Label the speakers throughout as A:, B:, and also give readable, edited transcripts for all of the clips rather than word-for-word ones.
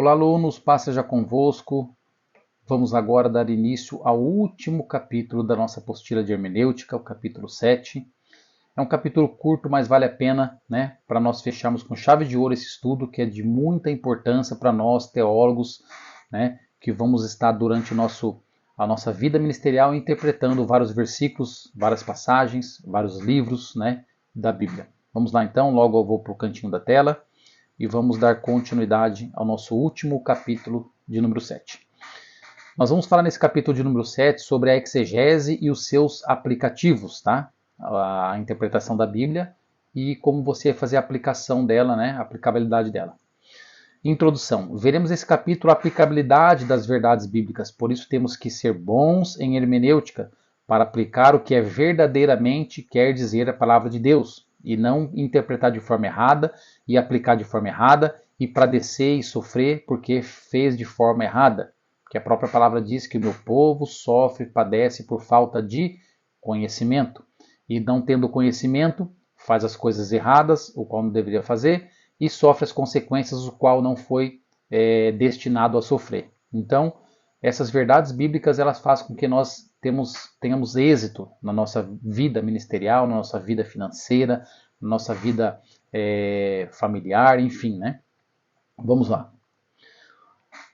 A: Olá, alunos, paz seja convosco. Vamos agora dar início ao último capítulo da nossa apostila de hermenêutica, o capítulo 7. É um capítulo curto, mas vale a pena, né, para nós fecharmos com chave de ouro esse estudo, que é de muita importância para nós, teólogos, né, que vamos estar durante a nossa vida ministerial interpretando vários versículos, várias passagens, vários livros, né, da Bíblia. Vamos lá então, logo eu vou para o cantinho da tela e vamos dar continuidade ao nosso último capítulo de número 7. Nós vamos falar nesse capítulo de número 7 sobre a exegese e os seus aplicativos, tá? A interpretação da Bíblia e como você fazer a aplicação dela, né? A aplicabilidade dela. Introdução. Veremos nesse capítulo a aplicabilidade das verdades bíblicas, por isso temos que ser bons em hermenêutica para aplicar o que é verdadeiramente quer dizer a palavra de Deus e não interpretar de forma errada e aplicar de forma errada e padecer e sofrer porque fez de forma errada. Porque a própria palavra diz que o meu povo sofre e padece por falta de conhecimento. E não tendo conhecimento, faz as coisas erradas, o qual não deveria fazer, e sofre as consequências, o qual não foi destinado a sofrer. Então, essas verdades bíblicas, elas fazem com que nós tenhamos êxito na nossa vida ministerial, na nossa vida financeira, na nossa vida familiar, enfim, né? Vamos lá.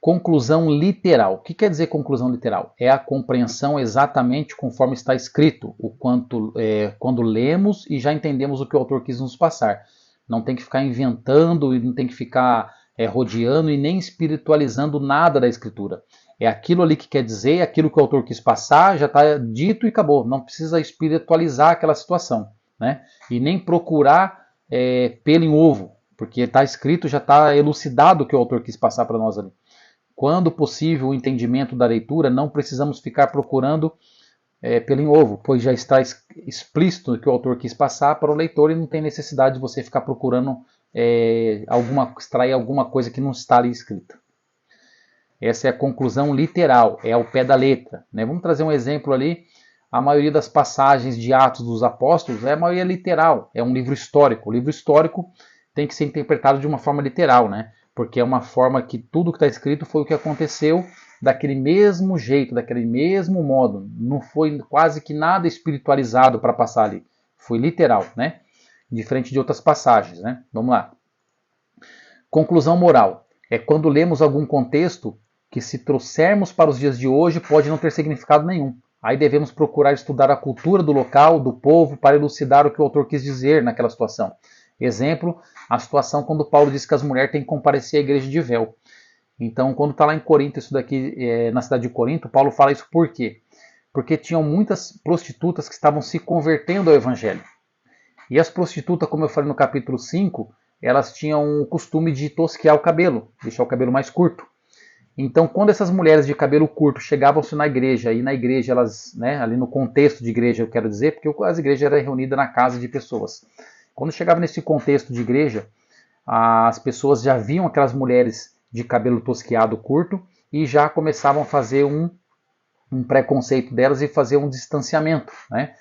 A: Conclusão literal. O que quer dizer conclusão literal? É a compreensão exatamente conforme está escrito, quando lemos e já entendemos o que o autor quis nos passar. Não tem que ficar inventando e não tem que ficar rodeando e nem espiritualizando nada da escritura. É aquilo ali que quer dizer, aquilo que o autor quis passar, já está dito e acabou. Não precisa espiritualizar aquela situação, né? E nem procurar pelo em ovo, porque está escrito, já está elucidado o que o autor quis passar para nós ali. Quando possível o entendimento da leitura, não precisamos ficar procurando pelo em ovo, pois já está explícito o que o autor quis passar para o leitor e não tem necessidade de você ficar procurando extrair alguma coisa que não está ali escrita. Essa é a conclusão literal, é ao pé da letra, né? Vamos trazer um exemplo ali. A maioria das passagens de Atos dos Apóstolos a maioria literal, é um livro histórico. O livro histórico tem que ser interpretado de uma forma literal, né? Porque é uma forma que tudo que está escrito foi o que aconteceu daquele mesmo jeito, daquele mesmo modo. Não foi quase que nada espiritualizado para passar ali. Foi literal, né? Diferente de outras passagens, né? Vamos lá. Conclusão moral. É quando lemos algum contexto que, se trouxermos para os dias de hoje, pode não ter significado nenhum. Aí devemos procurar estudar a cultura do local, do povo, para elucidar o que o autor quis dizer naquela situação. Exemplo, a situação quando Paulo diz que as mulheres têm que comparecer à igreja de véu. Então, quando está lá em Corinto, isso daqui, na cidade de Corinto, Paulo fala isso por quê? Porque tinham muitas prostitutas que estavam se convertendo ao evangelho. E as prostitutas, como eu falei no capítulo 5, elas tinham o costume de tosquear o cabelo, deixar o cabelo mais curto. Então, quando essas mulheres de cabelo curto chegavam-se na igreja, e na igreja elas, né, ali no contexto de igreja eu quero dizer, porque as igrejas eram reunidas na casa de pessoas. Quando chegava nesse contexto de igreja, as pessoas já viam aquelas mulheres de cabelo tosqueado curto e já começavam a fazer um preconceito delas e fazer um distanciamento, né,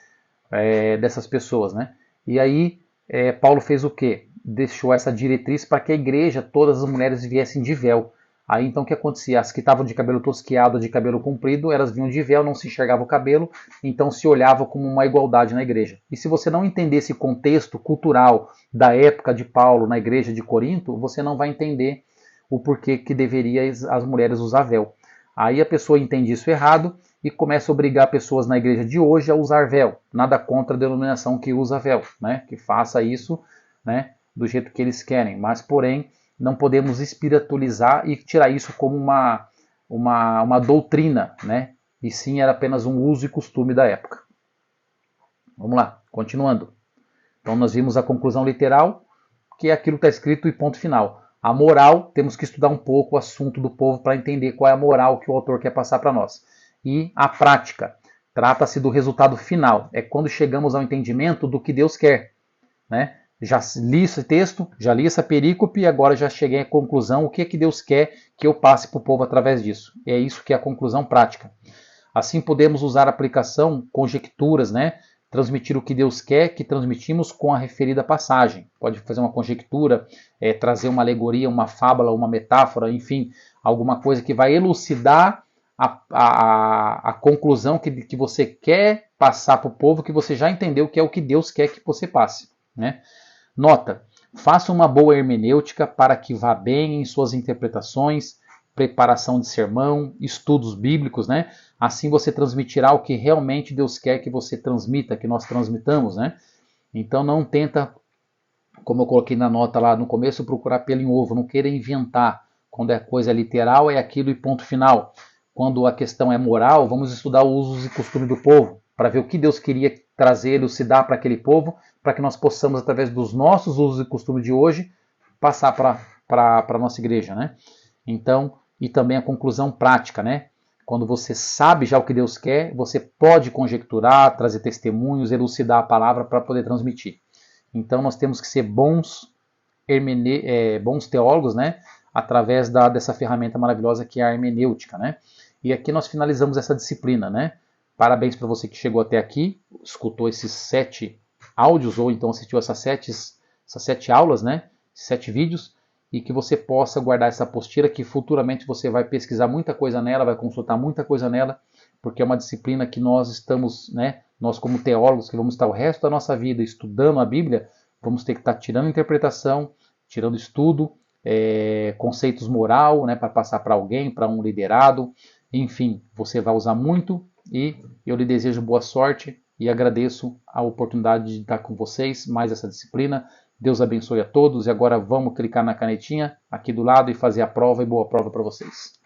A: dessas pessoas, né? E aí Paulo fez o quê? Deixou essa diretriz para que a igreja, todas as mulheres viessem de véu. Aí então o que acontecia? As que estavam de cabelo tosqueado, de cabelo comprido, elas vinham de véu, não se enxergava o cabelo, então se olhava como uma igualdade na igreja. E se você não entender esse contexto cultural da época de Paulo na igreja de Corinto, você não vai entender o porquê que deveria as mulheres usar véu. Aí a pessoa entende isso errado e começa a obrigar pessoas na igreja de hoje a usar véu. Nada contra a denominação que usa véu, né? Que faça isso, né, do jeito que eles querem, mas porém não podemos espiritualizar e tirar isso como uma doutrina, né? E sim era apenas um uso e costume da época. Vamos lá, continuando. Então nós vimos a conclusão literal, que é aquilo que está escrito e ponto final. A moral, temos que estudar um pouco o assunto do povo para entender qual é a moral que o autor quer passar para nós. E a prática, trata-se do resultado final. É quando chegamos ao entendimento do que Deus quer, né? Já li esse texto, já li essa perícope e agora já cheguei à conclusão, o que é que Deus quer que eu passe para o povo através disso. É isso que é a conclusão prática. Assim podemos usar a aplicação, conjecturas, né, transmitir o que Deus quer que transmitimos com a referida passagem. Pode fazer uma conjectura, trazer uma alegoria, uma fábula, uma metáfora, enfim, alguma coisa que vai elucidar a conclusão que você quer passar para o povo, que você já entendeu que é o que Deus quer que você passe, né? Nota, faça uma boa hermenêutica para que vá bem em suas interpretações, preparação de sermão, estudos bíblicos, né? Assim você transmitirá o que realmente Deus quer que você transmita, que nós transmitamos, né? Então não tenta, como eu coloquei na nota lá no começo, procurar pelo em ovo, não queira inventar. Quando é coisa literal, é aquilo e ponto final. Quando a questão é moral, vamos estudar os usos e costumes do povo, para ver o que Deus queria trazer, elucidar para aquele povo, para que nós possamos, através dos nossos usos e costumes de hoje, passar para a nossa igreja, né? Então, e também a conclusão prática, né? Quando você sabe já o que Deus quer, você pode conjecturar, trazer testemunhos, elucidar a palavra para poder transmitir. Então nós temos que ser bons teólogos, né? Através dessa ferramenta maravilhosa que é a hermenêutica, né? E aqui nós finalizamos essa disciplina, né? Parabéns para você que chegou até aqui, escutou esses 7 áudios, ou então assistiu essas sete aulas, né? 7 vídeos, e que você possa guardar essa apostila, que futuramente você vai pesquisar muita coisa nela, vai consultar muita coisa nela, porque é uma disciplina que nós estamos, né? Nós como teólogos, que vamos estar o resto da nossa vida estudando a Bíblia, vamos ter que estar tirando interpretação, tirando estudo, conceitos moral, né? Para passar para alguém, para um liderado, enfim, você vai usar muito, e eu lhe desejo boa sorte e agradeço a oportunidade de estar com vocês, mais essa disciplina. Deus abençoe a todos, e agora vamos clicar na canetinha aqui do lado e fazer a prova, e boa prova para vocês.